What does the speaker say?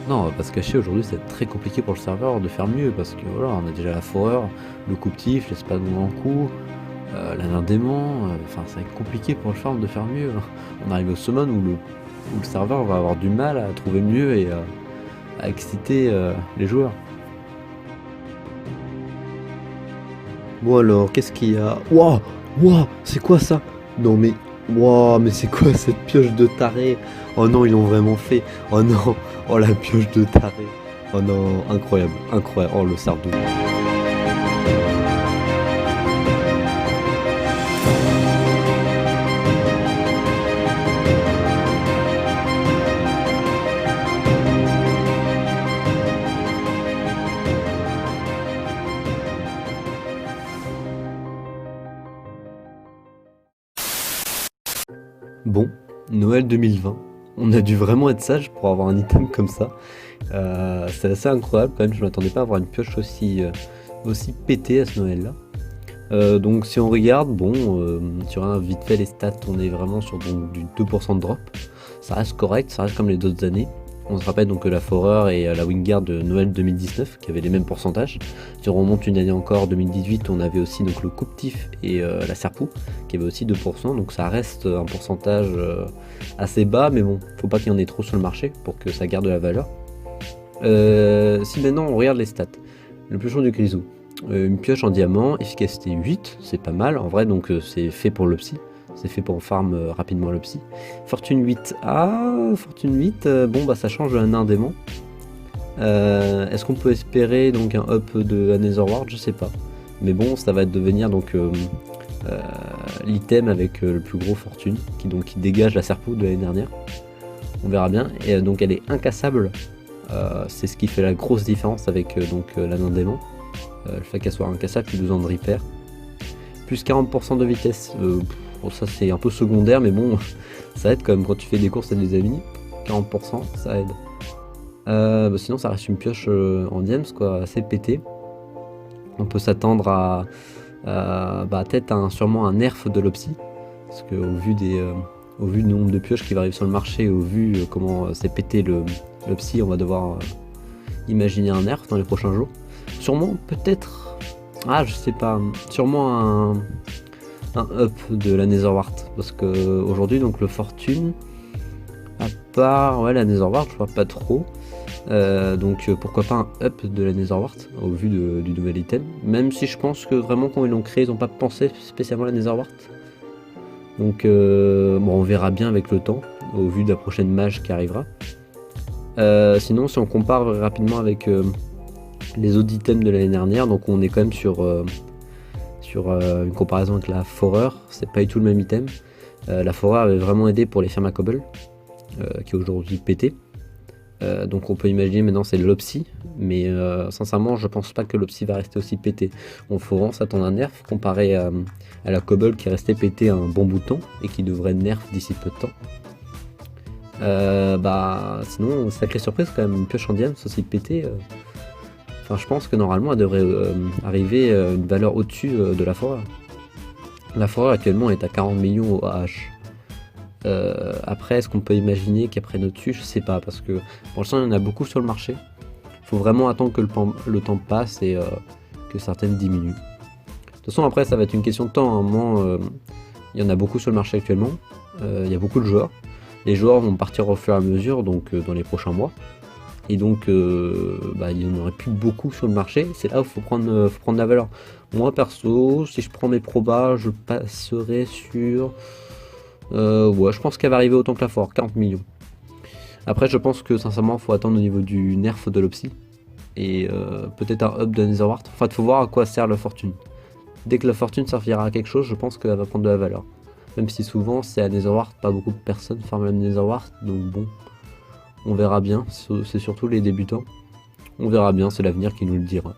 Non, on va pas se cacher, aujourd'hui c'est très compliqué pour le serveur de faire mieux parce que voilà, on a déjà la foreur, le coupe-tif, l'espadon en coup, la nain d'aimant, enfin ça va être compliqué pour le farm de faire mieux, hein. On arrive au summon où le serveur va avoir du mal à trouver mieux et à exciter les joueurs. Bon alors, qu'est-ce qu'il y a? Wouah! Wouah! C'est quoi ça? Non mais... Wouah! Mais c'est quoi cette pioche de taré? Oh non, ils l'ont vraiment fait. Oh non! Oh la pioche de taré. Oh non, incroyable, incroyable. Oh le sardou. Bon, Noël 2020. On a dû vraiment être sage pour avoir un item comme ça. C'est assez incroyable quand même, je m'attendais pas à avoir une pioche aussi pétée à ce Noël-là. Donc si on regarde, bon, sur un vite fait les stats, on est vraiment sur donc, du 2% de drop. Ça reste correct, ça reste comme les autres années. On se rappelle donc que la Foreur et la Wingard de Noël 2019 qui avaient les mêmes pourcentages. Si on remonte une année encore, 2018, on avait aussi donc le Coupe-Tif et la Serpou qui avait aussi 2%. Donc ça reste un pourcentage assez bas, mais bon, faut pas qu'il y en ait trop sur le marché pour que ça garde de la valeur. Si maintenant on regarde les stats, le plus chaud du Grisou, une pioche en diamant, efficacité 8, c'est pas mal en vrai, donc c'est fait pour le psy, c'est fait pour farm rapidement le psy. Fortune 8, Fortune 8, bon bah ça change un nain démon. Est-ce qu'on peut espérer donc un up de Netherward? Je sais pas, mais bon ça va devenir donc l'item avec le plus gros fortune, qui dégage la serpou de l'année dernière. On verra bien, et donc elle est incassable. C'est ce qui fait la grosse différence avec la nain démon. Le fait qu'elle soit incassable, plus 2 ans de repair. Plus 40% de vitesse, bon, ça c'est un peu secondaire, mais bon, ça aide quand même quand tu fais des courses à des amis. 40%, ça aide. Bah sinon, ça reste une pioche en diams, quoi, assez pété. On peut s'attendre à bah, peut-être sûrement un nerf de l'Opsy, parce qu'au vu au vu du nombre de pioches qui va arriver sur le marché, au vu comment c'est pété l'Opsy, on va devoir imaginer un nerf dans les prochains jours. Sûrement, peut-être, je sais pas, sûrement un up de la Netherwart, parce que aujourd'hui donc le Fortune, à part la Netherwart, je vois pas trop. Donc pourquoi pas un up de la Netherwart au vu du nouvel item, même si je pense que vraiment quand ils l'ont créé ils n'ont pas pensé spécialement à la Netherwart. Donc bon, on verra bien avec le temps au vu de la prochaine mage qui arrivera. Sinon si on compare rapidement avec les autres items de l'année dernière, donc on est quand même sur une comparaison avec la Foreur, c'est pas du tout le même item. La Foreur avait vraiment aidé pour les fermes à cobble, qui est aujourd'hui pété. Donc on peut imaginer maintenant c'est l'Opsy, mais sincèrement je pense pas que l'Opsy va rester aussi pété. On faut vraiment s'attendre à un nerf comparé à la cobble qui restait pété un bon bout de temps et qui devrait nerf d'ici peu de temps. Bah sinon sacrée surprise quand même, une pioche en diams aussi pété. Enfin je pense que normalement elle devrait arriver une valeur au-dessus de la foreur. La foreur actuellement est à 40 millions au AH. Après, est-ce qu'on peut imaginer qu'elle prenne au-dessus? Je sais pas, parce que pour l'instant, il y en a beaucoup sur le marché. Il faut vraiment attendre que le temps passe et que certaines diminuent. De toute façon, après, ça va être une question de temps. À un moment, il y en a beaucoup sur le marché actuellement. Il y a beaucoup de joueurs. Les joueurs vont partir au fur et à mesure, donc dans les prochains mois. Et donc, il n'y en aurait plus beaucoup sur le marché. C'est là où il faut prendre la valeur. Moi, perso, si je prends mes probas, je passerai sur... ouais, je pense qu'elle va arriver autant que la Foreur, 40 millions. Après, je pense que sincèrement, il faut attendre au niveau du nerf de l'Opsy. Et peut-être un up de Netherwart. Enfin, il faut voir à quoi sert la fortune. Dès que la fortune servira à quelque chose, je pense qu'elle va prendre de la valeur. Même si souvent, c'est à Netherwart, pas beaucoup de personnes farment la Netherwart. Donc bon, on verra bien. C'est surtout les débutants. On verra bien, c'est l'avenir qui nous le dira.